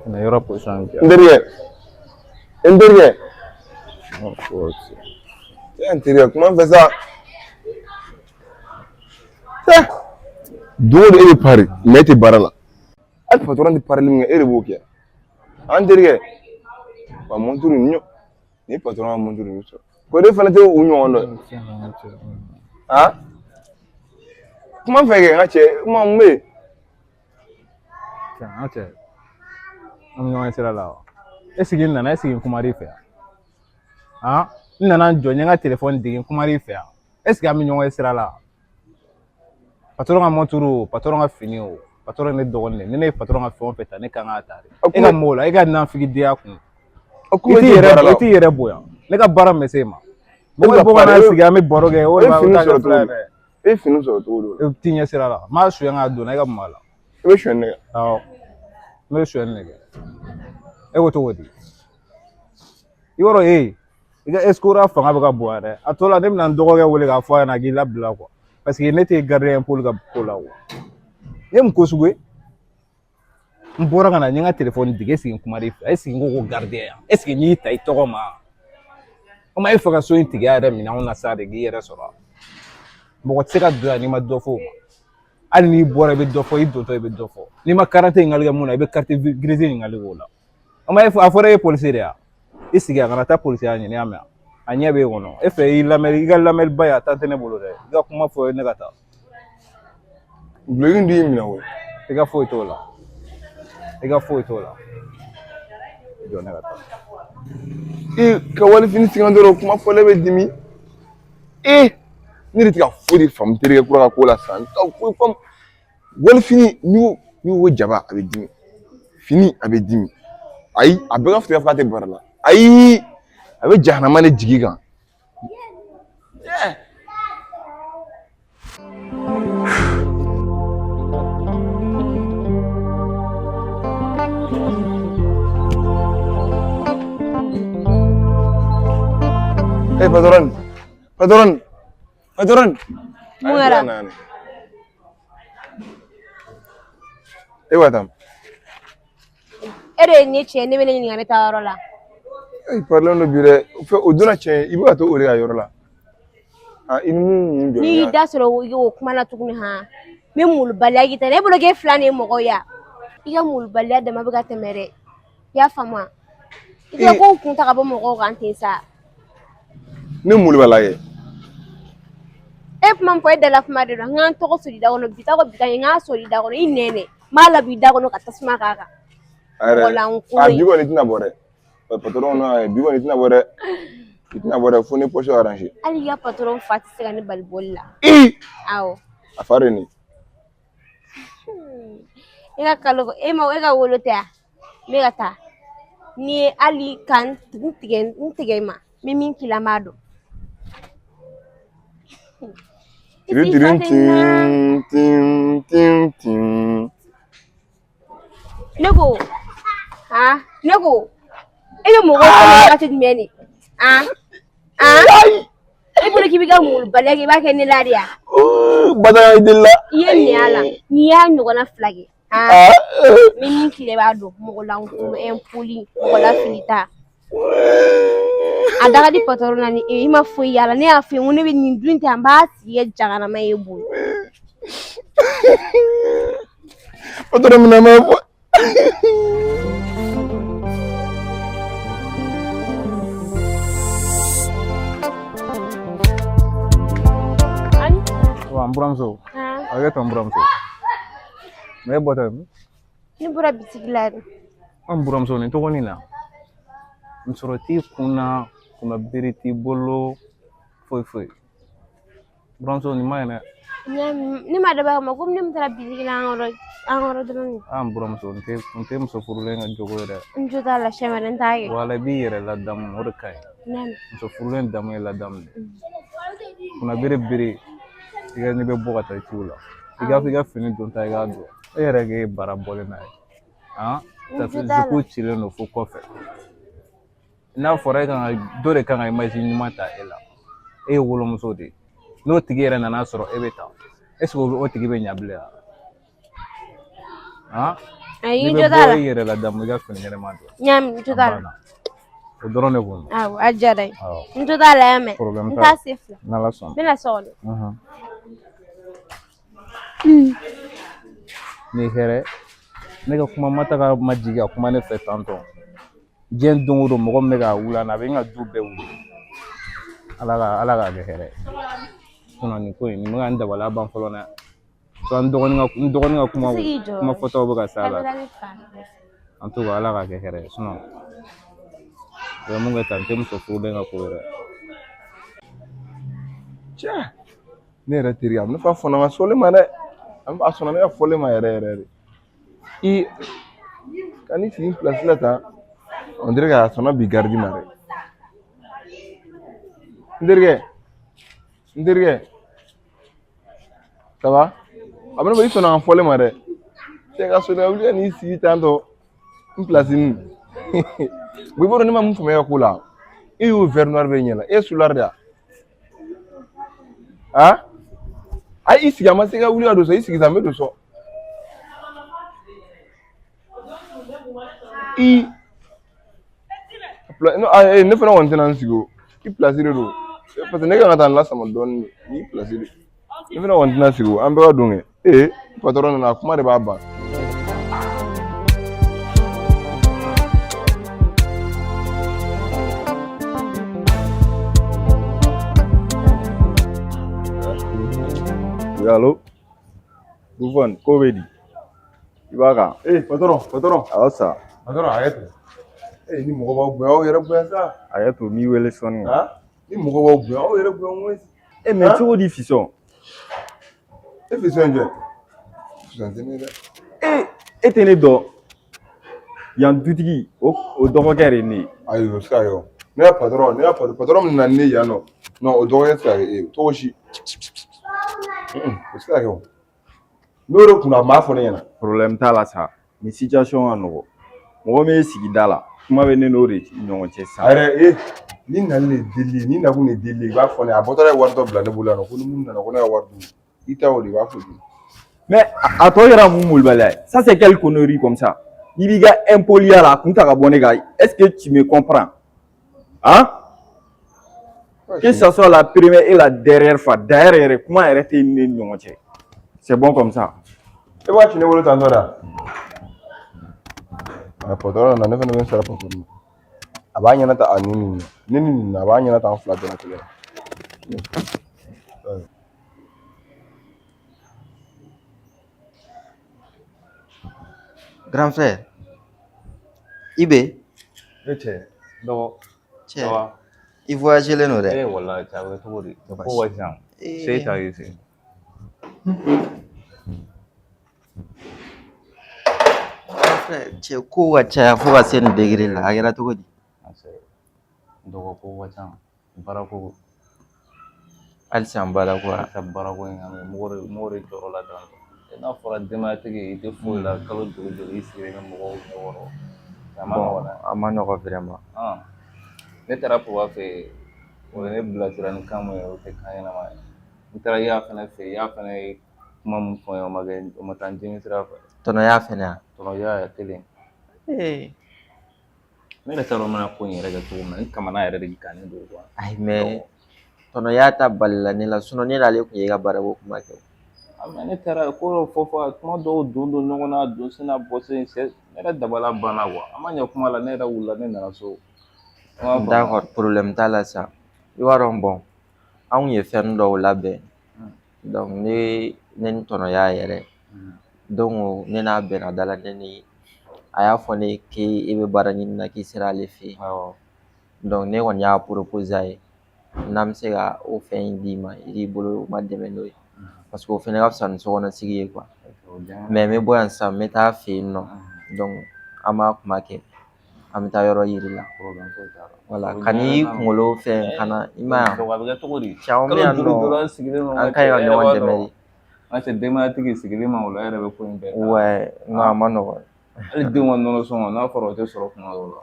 Na yɔrɔ position kɛ. N terikɛ. N terikɛ kuma fɛ sa. Don o don e bɛ pari mais e tɛ baara la. Hali patron tɛ parili min kɛ e de b'o kɛ. An terikɛ. Wa montre ɲɔ. Ni patron ka montre ɲɔ sɔrɔ. Ko de fana tɛ u ɲɔgɔn dɔ. Kuma fɛ kɛ n ka cɛ kuma mun bɛ yen. An cɛ. An bɛ ɲɔgɔn sira la wa? Est-ce que n nana est-ce que n kuma i fɛ yan? N nana n jɔ n ye n ka téléphone digi n kuma i fɛ yan. Est-ce que an bɛ ɲɔgɔn sira la? Patron ka montre o, patron ka fini o, patron ne dɔgɔnin de. Ni ne ye patron ka fɛn o fɛn ta ne kan k'a ta de. E ka m'o la, e ka nafigidenya kun. I t'i yɛrɛ bonya. Ne ka baara bɛ se ma. Mɔgɔ bɔ ka na sigi an bɛ baro kɛ o de b'a fɔ k'a fila yɛrɛ. E fini sɔrɔ cogo don. E t'i ɲɛ sira la. M'a suɲɛ k'a donna e ka mun la. I bɛ suɲɛni ne kɛ. Awɔ. Ne bɛ suɲɛni ne kɛ. E ko cogo di? I yɔrɔ i ka escroc fanga bɛ ka bon dɛ. A tɔ la ne bɛna n dɔgɔkɛ wele k'a fɔ a ɲɛna k'i labila quoi. Parce que ne tɛ gardien pôle ka ko la quoi. I ye mun ko sugu ye? N bɔra ka na n ye n ka téléphone digi est-ce que n kuma i fɛ? Est-ce que n ko ko gardien yan? Est-ce que n y'i ta i tɔgɔ ma? O ma e fɛ ka so in tigiya yɛrɛ minɛnw na sa de k'i yɛrɛ sɔrɔ. Mɔgɔ tɛ se ka don yan n'i ma dɔ fɔ o ma. Hali n'i bɔra i bɛ dɔ fɔ i dontɔ i bɛ dɔ fɔ. N'i ma carte ɲininkali kɛ mun na i bɛ carte grise ɲininkali k'o la. O ma a fɔra e ye policier de ye wa? I sigi a kana taa policiya ɲini a mɛn a ɲɛ b'e kɔnɔ. E fɛ i ka lamɛnniba ye a taa tɛ ne bolo dɛ. I ka kuma fɔ ne ka taa. Bulon d'i minɛ o. I ka foyi t'o la. I ka foyi t'o la. Jɔ ne ka taa. Ka walifini sigan dɔrɔn kuma fɔlen bɛ dimi. Ne de tɛ ka foyi de faamu terikɛ kura ka ko la sisan. Ka foyi faamu. Walifini n'i y'o jaba a bɛ dimi. Fini a bɛ dimi. Ayi a bɛɛ ka fisa k'a tɛ baara la. Ayi a bɛ jahanama de jigi kan. Patron. Mura. Watam. Ere ni cɛ ne bɛ ne ɲininka ne taa yɔrɔ la. Parlons de bire. O donna cɛ i bɛ ka to o de ka yɔrɔ la. I ni mun jɔ. N'i y'i da sɔrɔ i y'o kuma na tuguni han. N bɛ mulibaliya k'i ta ne bolo k'e fila ni mɔgɔ ya. I ka mulibaliya dama bɛ ka tɛmɛ dɛ. I y'a faamu wa? I ka kow kun ta ka bɔ mɔgɔw kan ten sa. Ne mulibaliya kɛ. E kuma min fɔ e dala kuma de don. N k'an tɔgɔ sɔrɔ i da kɔnɔ bi ta ko bi ka ɲɛ n k'a sɔrɔ i da kɔnɔ i nɛnɛ. N b'a la bi i da kɔnɔ ka tasuma k'a kan. Bi kɔni tɛna bɔ dɛ. Patron bi kɔni tɛna bɔ dɛ. I tɛna bɔ dɛ fo ni poche arranger. Hali i ka patron fa tɛ se ka ne bali boli la. Awɔ. A fa de ni. E ka kalo e ka wolo tɛ yan. N bɛ ka taa. Ni ye hali ka n tigɛ i ma. N bɛ min k'i la n b'a dɔn. Ne ko e bɛ mɔgɔw kɔnɔ wagati jumɛn ni e bolo k'i bɛ ka mulibaliya kɛ i b'a kɛ ne la de ya Badara idilla i ye nin y'a la n'i y'a ɲɔgɔnna fila kɛ n bɛ min k'i la i b'a dɔn mɔgɔ lankolon poli mɔgɔ lafilita a daga di patron na ni i ma foyi yala ne y'a fɔ n ko ne bɛ nin dun ten n b'a sigi kɛ jaganama ye bolo patron mina ma fɔ An buramuso a bɛ tɔn buramuso mais e bɔtɔ ye ne bɔra bitigi la de an buramuso nin tɔgɔ nin na musɔrɔ t'i kunna kunna bere t'i bolo foyi buramuso nin ma ɲi dɛ ne ma dab'a kama komi ne min taara bitigi la an yɔrɔ dɔrɔn an buramuso n tɛ muso furulen ka jogo ye dɛ n jo t'a la siɲɛ wɛrɛ n t'a kɛ wala i b'i yɛrɛ ladamu o de ka ɲi muso furulen damu ye ladamu de kunna bere i ka n'i bɛ bɔ ka taa i t'u la i ka fini don ta i k'a don e yɛrɛ k'e bara bɔlen n'a ye zuku cilen don fo kɔfɛ n'a fɔra e kan ka dɔ de kan ka image ɲuman ta e la e ye wolomuso de ye n'o tigi yɛrɛ nana sɔrɔ e bɛ taa est-ce que o tigi bɛ ɲɛ bilen wa Ayi N'i bɛ jota bɔ la. i yɛrɛ la damu i ka fini ɲɛnɛma don. Nyam jota la. Banna. O dɔrɔn de kun. Awɔ a diyara n ye. Awɔ. N jota la yan mɛ. Problème N t'a t'a la. se fila. N'Ala sɔnna. N bɛna so kɔnɔ. Ni hɛrɛ ne ka kuma ma taga ma jigin a kuma ne fɛ tantɔ. Diɲɛ don o don mɔgɔ min bɛ ka wuli a bɛ n ka du bɛɛ wuli. Ala k'a kɛ hɛrɛ ye. Sinon nin ko in nin bɛ ka n dabaliya ban fɔlɔ dɛ. So n dɔgɔnin ka kuma fɔtaw bɛ ka s'a la. En tout cas Ala k'a kɛ hɛrɛ ye. Sinon u bɛ mun kɛ tan n tɛ muso furulen ka ko yɛrɛ. Cɛ ne yɛrɛ teri a bɛ ne fa fɔnɔ ma sɔli ma dɛ a sɔnna ne ka fɔli ma yɛrɛ de ka ni sigi place la tan on dirait que a sɔnna bi gardi ma dɛ n terikɛ ça va a bɛ ne fɔ i sɔnna ka fɔli ma dɛ cɛ ka sɔrɔ wuli ka n'i sigi tan tɔ n place nin i b'a dɔn ne ma mun faamuya ko la e y'o verre noir bɛ ɲɛ la e ye soulard de ya i sigi a ma se ka wuli ka don so i sigi sa n bɛ don so ne fana kɔni tɛna n sigi o i place de don parce que ne kan ka taa n lasama dɔɔnin de i place de ne fana kɔni tɛna sigi o an bɛɛ ka don kɛ patron nana a kuma de b'a ban. Allo Buffon ko bɛ di i b'a kan patron awɔ sa patron a to ni mɔgɔ b'aw bonya aw yɛrɛ bonya sa a y'a to n b'i wele sɔnni ni mɔgɔ b'aw bonya aw yɛrɛ bonya mais cogo di fisɔn e fisɔn jɛ fisɔn tɛ ne dɛ e tɛ ne dɔn yan dutigi o dɔgɔkɛ de ye ne ye ayi o se ka kɛ o ne ka patron min nana ne yan nɔ non o dɔgɔkɛ se ka kɛ e ye cogo si o se ka kɛ o n'o de kun na a m'a fɔ ne ɲɛna problème t'a la sa ni situation ka nɔgɔ mɔgɔ min ye sigida la kuma bɛ ne n'o de ɲɔgɔn cɛ sa a yɛrɛ ni nali de deli ni nakun de deli i b'a fɔ ne a bɔtɔla ye wari dɔ bila ne bolo yan nɔ ko ni mun nana ko ne ka wari dun i ta o de i b'a fɔ dun mais a tɔ kɛra mun molobaliya ye ça c'est quelle connerie comme ça i b'i ka impoliya la a kun ta ka bɔ ne kan est-ce que tu me comprends que ça soit la première et la dernière fois d'ailleurs yɛrɛ kuma yɛrɛ tɛ ne ni ɲɔgɔn cɛ c'est bon comme ça e b'a ci ne bolo tantɔ da patron nana ne fana bɛ n sara patron a b'a ɲɛna ta a ni nin na a b'a ɲɛna ta an fila bɛɛ la kelen Grand frère, Ibe, E cɛ dɔgɔ. cɛ, i voyagelen don dɛ. Walahi cɛ a bɛ cogo di? Ko ka ca. Se t'a ye se. Grand frère, cɛ ko ka caya fo ka se nin degré la, a kɛra cogo di? Dɔgɔ ko ka ca. Baara ko. Halisa an baara ko Halisa baara ko in an mɔgɔ de jɔrɔ la dan. N'a fɔra denbayatigi i tɛ foyi la kalo joli i sigilen bɛ mɔgɔw ɲɛkɔrɔ. A ma nɔgɔ vraiment. Ne taara papa fɛ yen o ye ne bilasira ni kan mun ye o tɛ kan ɲɛnama ye. N taara y'a fana fɛ yen y'a fana ye kuma mun fɔ n ye o ma taa n jigin sira fɛ. Tɔnɔ y'a fɛnɛ yan. Tɔnɔ y'a kelen. Ne yɛrɛ t'a dɔn n bɛna ko in yɛrɛ kɛ cogo min na n kamana yɛrɛ de gannen don quoi. Ayi mais tɔnɔ y'a ta balila ne la sinon ne n'ale kun ye ka baara ko kuma kɛ. Ne taara ko dɔ fɔ kuma dɔw don ɲɔgɔn na don sen na bɔ sen ne yɛrɛ dabala banna quoi a ma ɲɛ kuma la ne yɛrɛ wulila ne nana so. D'accord problème t'a la sa i b'a dɔn bon anw ye fɛn dɔw labɛn donc ne ni tɔnɔ y'a yɛrɛ donc ne n'a bɛnna da la ne ni a y'a fɔ ne k'i bɛ baara ɲini na k'i sera ale fɛ yen donc ne kɔni y'a proposé a ye n'an bɛ se ka o fɛn in d'i ma i k'i bolo ma dɛmɛ n'o ye parce que o fɛnɛ ka fisa ni sokɔnɔsigi ye quoi mais n bɛ bɔ yan sisan n bɛ taa fɛ yen nɔ donc an b'a kuma kɛ an bɛ taa yɔrɔ yiri la voilà ka n'i kunkolo fɛn ka na i ma yan caman bɛ yan nɔ an ka ɲi ka ɲɔgɔn dɛmɛ de. An tɛ denbayatigi sigilen ma o la e yɛrɛ bɛ ko in bɛɛ ta. Ouais non a ma nɔgɔn. Hali denw ka nɔnɔ sɔngɔ n'a fɔra o tɛ sɔrɔ kuma dɔw la.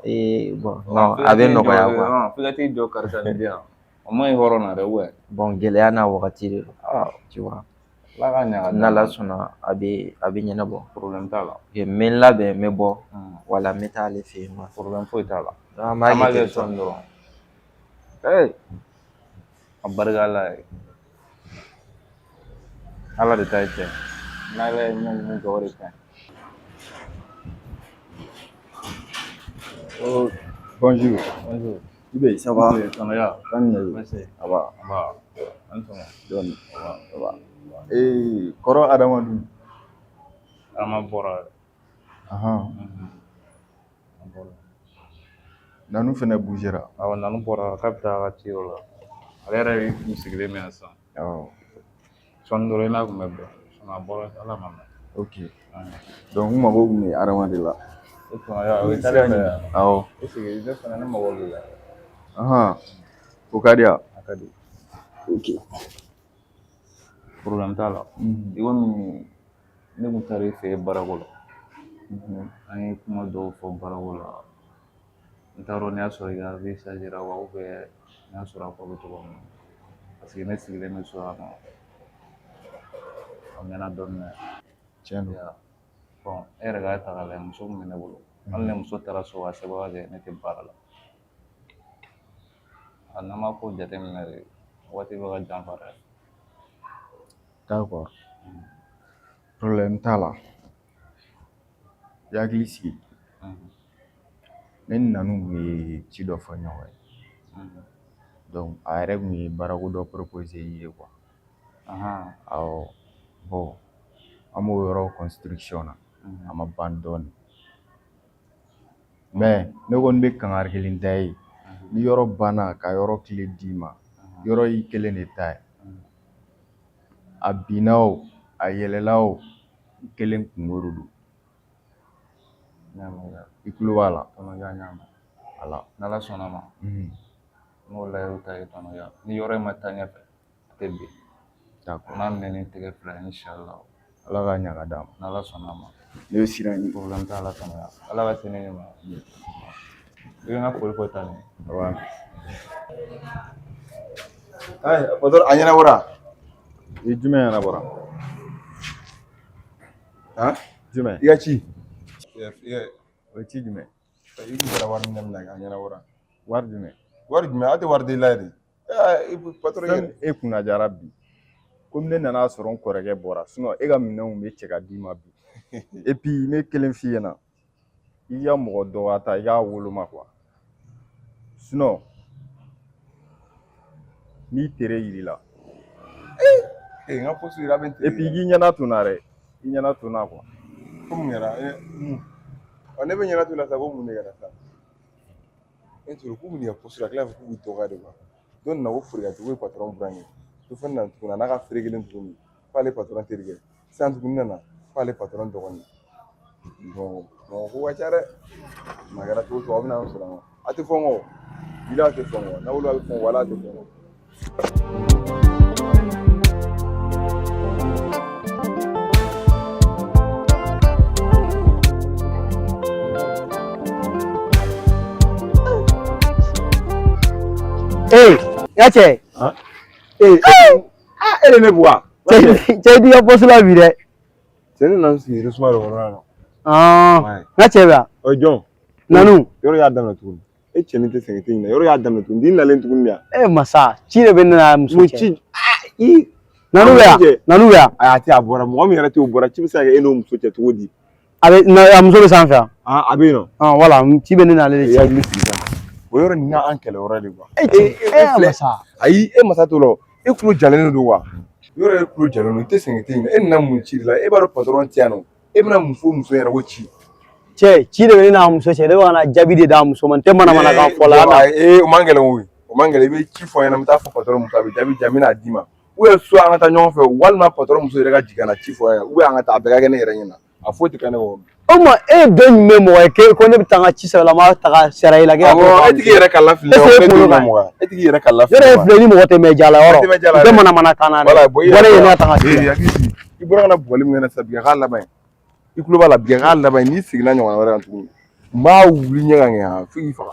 Bon non a bɛ nɔgɔya quoi. F'i ka t'i jɔ karisa nin di yan o ma ɲi hɔrɔn na dɛ ouais. Bon gɛlɛya n'a wagati de don tu vois. n'ala sɔnna a bɛ ɲɛnabɔ problème t'a la n bɛ n labɛn n bɛ bɔ wala n bɛ taa ale fɛ yen nɔ problème foyi t'a la an b'a kɛ ten sɔn dɔrɔn a barika Ala ye Ala de ta ye tiɲɛ n'Ala ye min kɛ o de kaɲi. Oh, bonjour. Bonjour. Ibe, ça va? Tanaya. Merci. Ça va? Dɔɔni. Ça va. Kɔrɔ Adamadu. Ama bɔra. Nanu fɛnɛ bougera. Awɔ Nanu bɔra k'a bɛ taa a ka ci yɔrɔ la. Ale yɛrɛ kun sigilen bɛ yan sisan. Sɔɔni dɔrɔn i n'a kun bɛ bɛn. A bɔra Ala ma mɛn. Ok. Donc n mago kun bɛ Adama de la. O ye taale fɛ yan. Awɔ. I sigi ne fana ne mago b'i la. O ka di yan. A ka di. Ok. Problème t'a la. I komi ne kun taara i fɛ yen baarako la. An ye kuma dɔw fɔ baarako la. N t'a dɔn n'i y'a sɔrɔ i ka vie changera wa ou bien n'i y'a sɔrɔ a ko bɛ cogo min na. Parce que ne sigilen bɛ so yan nɔ. A mɛnna dɔɔni dɛ. Tiɲɛ don. Bon e yɛrɛ k'a ta k'a lajɛ muso min bɛ ne bolo. Hali ni muso taara so a sababuya kɛ ne tɛ baara la. A n'an ma ko jateminɛ de waati bɛ ka janfa dɛ. D'accord. Problème t'a la. I hakili sigi. Ne ni Nanu kun ye ci dɔ fɔ ɲɔgɔn ye. Donc a yɛrɛ kun ye baarako dɔ proposer i ye quoi. Awɔ. Bon an b'o yɔrɔ construction na. A ma ban dɔɔni. Mais ne kɔni bɛ kangari kelen da i ye. Ni yɔrɔ banna ka yɔrɔ clé d'i ma. Yɔrɔ y'i kelen de ta ye. A binna o, a yɛlɛla o, i kelen kungo de don. I tulo b'a la. Ala. N'Ala sɔnna ma. N'o layiru ta ye tɔnɔya. Ni yɔrɔ in ma taa ɲɛfɛ a tɛ bin. D'accord. N'a minɛ tigɛ fila inshallah. Ala ka ɲa ka d'a ma. N'Ala sɔnna ma. Ne bɛ siran ɲɛ. Problème t'a la tɔnɔya. Ala ka se ne ma. I bɛ n ka foli fɔ ta nin. Awɔ. Patron a ɲɛnabɔra. Jumɛn ɲɛnabɔra? Jumɛn? I ka ci. O ye ci jumɛn? I kun taara wari minɛ minɛ a ɲɛnabɔra. Wari jumɛn? Wari jumɛn? A tɛ wari di la yɛrɛ. Patron Fɛn e kunna jara bi. Komi ne nana sɔrɔ n kɔrɔkɛ bɔra. Sinon e ka minɛnw bɛ cɛ ka d'i ma bi. Et puis n bɛ kelen f'i ɲɛna. I ka mɔgɔ dɔgɔya ta i k'a woloma quoi. Sinon n'i tere yirila. N ka poste yɛrɛ bɛ n tere. Et puis i k'i ɲɛna to n na dɛ. I ɲɛna to n na quoi. Ko mun kɛra? Ne bɛ ɲɛna to la sa ko mun de kɛra sa? E tora k'u bɛ ka poste la tila k'u bɛ dɔgɔya de quoi. Dɔ nana ko forokiyatigiw ye patron buran ye. To fana nana tuguni a n'a ka feere kelen tuguni. K'ale patron terikɛ. Sisan tuguni nana k'ale patron dɔgɔnin. Bon ko ka ca dɛ. Maa kɛra cogo o cogo a bɛ n'an sɔrɔ yan. A tɛ fɔ n kɔ. Bila a tɛ fɔ n kɔ. N'a wolo a bɛ fɔ n kɔ wala a tɛ fɔ n kɔ. Ya cɛ. E de ne bugɔ. Cɛ di ka poste la bi dɛ. Cɛ ne nana sigi Risuma de kɔnɔ yan nɔ. N ka cɛ bɛ yan. O ye jɔn? Nanu. Yɔrɔ y'a daminɛ tuguni. E cɛnin tɛ sɛgɛn tɛ ɲinɛ. Yɔrɔ y'a daminɛ tuguni. N'i nalen tuguni yan. Masa ci de bɛ ne n'a muso cɛ. Ci. Nanu bɛ yan. Nanu bɛ yan. A tɛ a bɔra. Mɔgɔ min yɛrɛ tɛ o bɔra. Ci bɛ se ka kɛ e n'o muso cɛ cogo di? A muso bɛ sanfɛ yan. A bɛ yen nɔ. Voilà ci bɛ ne n'ale de cɛ. Hakili sigi sa. O yɔrɔ nin y'an kɛlɛ yɔrɔ de quoi. Masa. Ayi e masa t'o la. E kulo jalen don quoi. Yɔrɔ e kulo jalen don. I tɛ sɛgɛn tɛ ɲinɛ. E nana mun ci de la? E b'a dɔn patron tɛ yan nɔ. E bɛna muso yɛrɛ ko ci. Cɛ ci de bɛ ne n'a muso cɛ. Ne bɛ ka na jaabi de d'a muso ma. N tɛ manamana kan fɔ la. O man gɛlɛn o ye. O man gɛlɛn. I bɛ ci fɔ n ɲɛna. N bɛ taa fɔ patron muso a bɛ jaabi di. N bɛna d'i ma. Ou bien soit an ka taa ɲɔgɔn fɛ walima patron muso yɛrɛ ka jigin ka na ci fɔ yan. Ou bien an ka taa a bɛɛ ka kɛ ne yɛrɛ ɲɛna. A foyi tɛ kɛ ne kɔ. O ma e dɔ nin bɛ mɔgɔ ye ko ne bɛ taa n ka ci sɛbɛn la n b'a ta ka sara i la. E tigi yɛrɛ ka lafili. E tigi yɛrɛ ka lafili. Yɔrɔ ye filɛ ni mɔgɔ tɛ mɛn jala yɔrɔ. I tɛ manamana kan na dɛ. Bɔra yen ne ka taa ka ci. I bɔra ka na bugɔli min kɛ ne sa bi a k'a laban. I kulo b'a la bi a k'a laban n'i seginna ɲɔgɔn wɛrɛ kan tuguni. N b'a wuli ɲɛ ka ɲɛ fo k'i faga.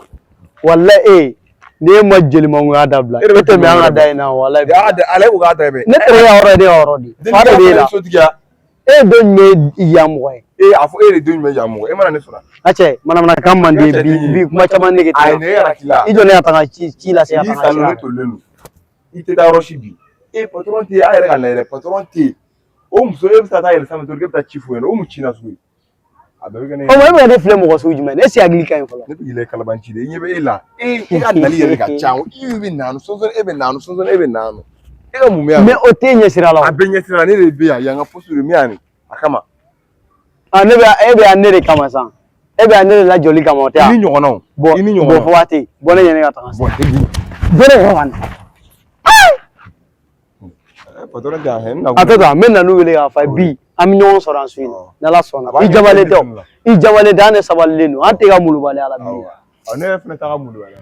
Walahi ne ma jeli manguya dabila e tɛ mɛ an ka da in na walayi ale ko k'a ta bɛ ne tɛrɛ ya yɔrɔ de yɔrɔ de fa de b'e la sotigiya e don jumɛn yan mɔgɔ ye a fɔ e de don jumɛn yan mɔgɔ e mana ne sɔrɔ a cɛ manamanakan man di bi kuma caman nege a ye ne yɛrɛ k'i la i jɔ ne ka taga ci lase a n'i taga sanni ne tolen don i tɛ taa yɔrɔ si bi patron tɛ yen a yɛrɛ ka na yɛrɛ patron tɛ yen o muso e bɛ taa yɛlɛ sanfɛ dɔrɔn e bɛ taa ci f'u ɲɛna o mu ci na sugu ye a bɛɛ bɛ kɛ ne o ma e bɛ ne filɛ mɔgɔ sugu jumɛn ne si hakili ka ɲi fɔlɔ ne tɛ yɛlɛ kalabanci de i ɲɛ bɛ e la e ka nali yɛrɛ ka ca i bɛ naanu sɔnsɔn e bɛ naanu sɔnsɔn e bɛ naanu e ka mun bɛ yan mais o tɛ ɲɛ sira la a bɛ ɲɛ sira ne de bɛ yan yan ka poste de min yan a kama ne bɛ e bɛ yan ne de kama san e bɛ yan ne de lajɔli kama o tɛ i ni ɲɔgɔnnaw i ni bɔn ɲɔgɔnnaw fɔ waati bɔ ne ɲɛ ne ka taga bɔn e bi bɔ ne yɛrɛ ka na patron tɛ yan hɛn na a tɛ taa n bɛ nanu wele k'a fɔ bi an bɛ ɲɔgɔn sɔrɔ an su in na n'ala sɔnna i jabalen tɛ i jabalen tɛ an de sabalilen don an tɛ ka mulubali ala bilen ne yɛrɛ fɛnɛ taga mun wɛrɛ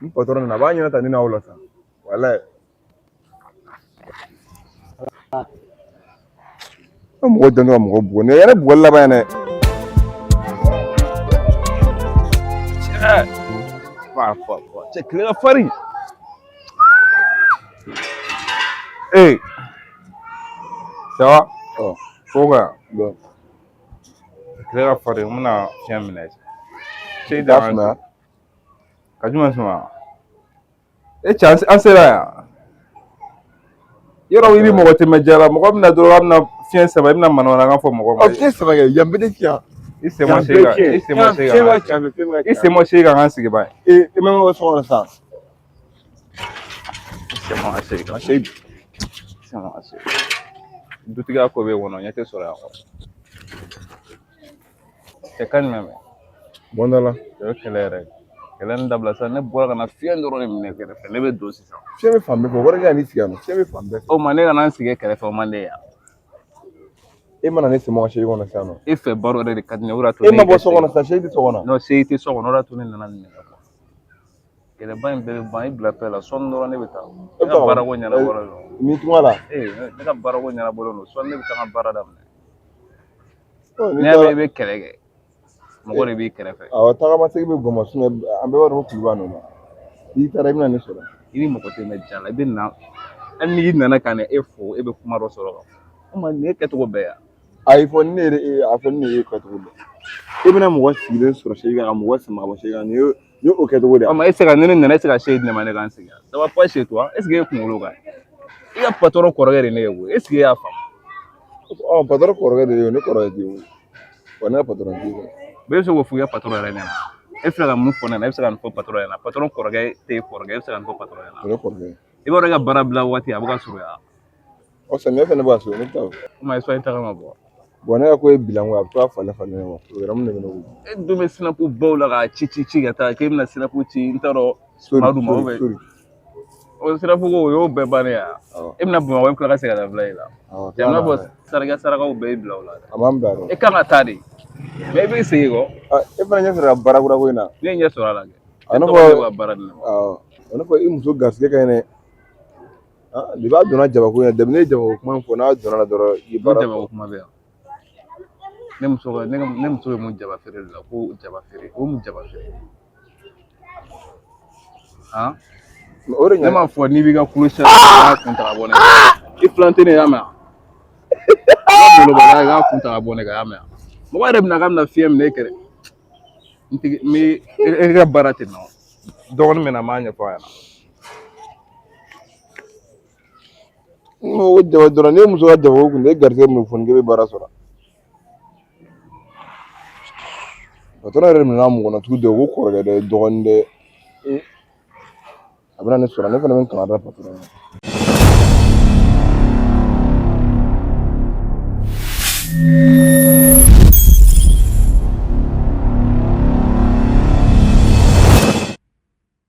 ni patron nana a b'a ɲɛna ta ni n'aw la sa walayi mɔgɔ dɔn ka mɔgɔ bugɔ ne yɛrɛ bugɔli laban yɛrɛ cɛ tile ka farin ça va fo ka tile ka farin n bɛna fiɲɛ minɛ cɛ da ka jumɛn suma e cɛ an sera yan yɔrɔ i ni mɔgɔ tɛmɛ jara mɔgɔ bɛna dɔrɔn a bɛna fiɲɛ saba i bɛna manamanakan fɔ mɔgɔ ma fiɲɛ saba kɛ yan bɛɛ tɛ fiyan i sen ma se ka i sen ma se ka kan sigi ba e ma mɔgɔ sɔgɔ sa dutigiya ko bɛ kɔnɔ ɲɛ tɛ sɔrɔ yan cɛ ka ɲuman mɛn bɔn dɔ la o ye kɛlɛ yɛrɛ kɛlɛ ni dabila sisan ne bɔra ka na fiɲɛ dɔrɔn de minɛ kɛrɛfɛ ne bɛ don sisan fiɲɛ bɛ fan bɛɛ fɛ wari ka ni sigi yan nɔ fiɲɛ bɛ fan bɛɛ fɛ o ma ne kana n sigi kɛrɛfɛ o man di yan e mana ne sɛmɔgɔ segi kɔnɔ sisan nɔ e fɛ baro yɛrɛ de ka di ne ye o de y'a to e ma bɔ so kɔnɔ sisan segi tɛ so kɔnɔ non segi tɛ so kɔnɔ o de y'a to ne nana nin minɛ kɛlɛba in bɛɛ bɛ ban i bila paix la sɔɔni dɔrɔn ne bɛ taa ne ka baarako ɲɛnabɔlen don ni tunga la ne ka baarako ɲɛnabɔlen don sɔɔni ne bɛ taa n ka baara daminɛ n'i y'a mɛn i bɛ kɛlɛ kɛ mɔgɔ de b'i kɛrɛfɛ awɔ tagamasegi bɛ gɔmɔ an bɛɛ b'a dɔn ko kuluba ninnu n'i taara i bɛna ne sɔrɔ i ni mɔgɔ tɛ mɛn ja la i bɛ na hali n'i nana ka na e fo e bɛ kuma dɔ sɔrɔ o ma nin ye kɛcogo bɛɛ yan ayi fɔ ni ne yɛrɛ a fɔ ni ne ye kɛcogo dɔn e bɛna mɔgɔ sigilen sɔrɔ segi kan ka mɔgɔ sama ka bɔ segi kan ni ye o kɛcogo de ye o ma e se ka ne nana e se ka se di ne ma ne ka n sigi ça va pas chez toi est ce que e kunkolo ka ɲi i ka patron kɔrɔkɛ de ne ye koyi est ce que e y'a faamu patron kɔrɔkɛ de ye ne kɔrɔkɛ de ye wa ne ka patron tɛ ye bɛɛ bɛ se k'o fɔ i ka patron yɛrɛ ɲɛna e filɛ ka mun fɔ ne ɲɛna e bɛ se ka nin fɔ patron ɲɛna patron kɔrɔkɛ t'e kɔrɔkɛ e bɛ se ka nin fɔ patron ɲɛna ne kɔrɔkɛ i b'a dɔn e ka baara bila waati a bɛ ka surunya samiyɛ fɛnɛ b'a sɔrɔ ne bɛ taa o ma e sɔn e taga ma bɔ bon ne ka ko ye bilan a bɛ to a falen falen ɲɔgɔn ma programme de bɛ ne bolo e dun bɛ sinapu baw la ka ci ka taa k'e bɛna sinapu ci n t'a dɔn madu ma o sinapu ko o y'o bɛɛ bannen yan e bɛna bamakɔ e bɛ tila ka segin ka taa bila e la jamana bɔ sarakaw bɛɛ y'i bila o la dɛ a m'an bila dɛ e kan ka taa de mais i b'i segin kɔ e fana ɲɛ sɔrɔ baara kura ko in na ne ɲɛ sɔrɔ a la kɛ a ne fɔ i muso garisɛgɛ ka ɲi dɛ de b'a donna jabako in daminɛ ne ye jabako kuma fɔ n'a donna la dɔrɔn i baara jabako kuma bɛ yan ne muso bɛ mun jaba feere de la ko jaba feere o mun jaba feere han o de ne m'a fɔ n'i b'i ka kulo siyɛn k'a kun ta ka bɔ ne kan i filanten ne y'a mɛn i bolo bala k'a kun ta ka bɔ ne kan y'a mɛn mɔgɔ yɛrɛ bɛna k'a bɛna fiɲɛ minɛ e kɛrɛ n bɛ e ka baara tɛ nɔ dɔgɔnin bɛ na n b'a ɲɛfɔ a ɲɛna o jaba dɔrɔn ne muso ka jabako kun ne garisɛgɛ min fɔ k'e bɛ baara sɔrɔ patron yɛrɛ minɛ mun kɔnɔ tugu dɛ ko kɔrɔkɛ dɛ dɔgɔnin dɛ a bɛna ne sɔrɔ ne fana bɛ kankari da patron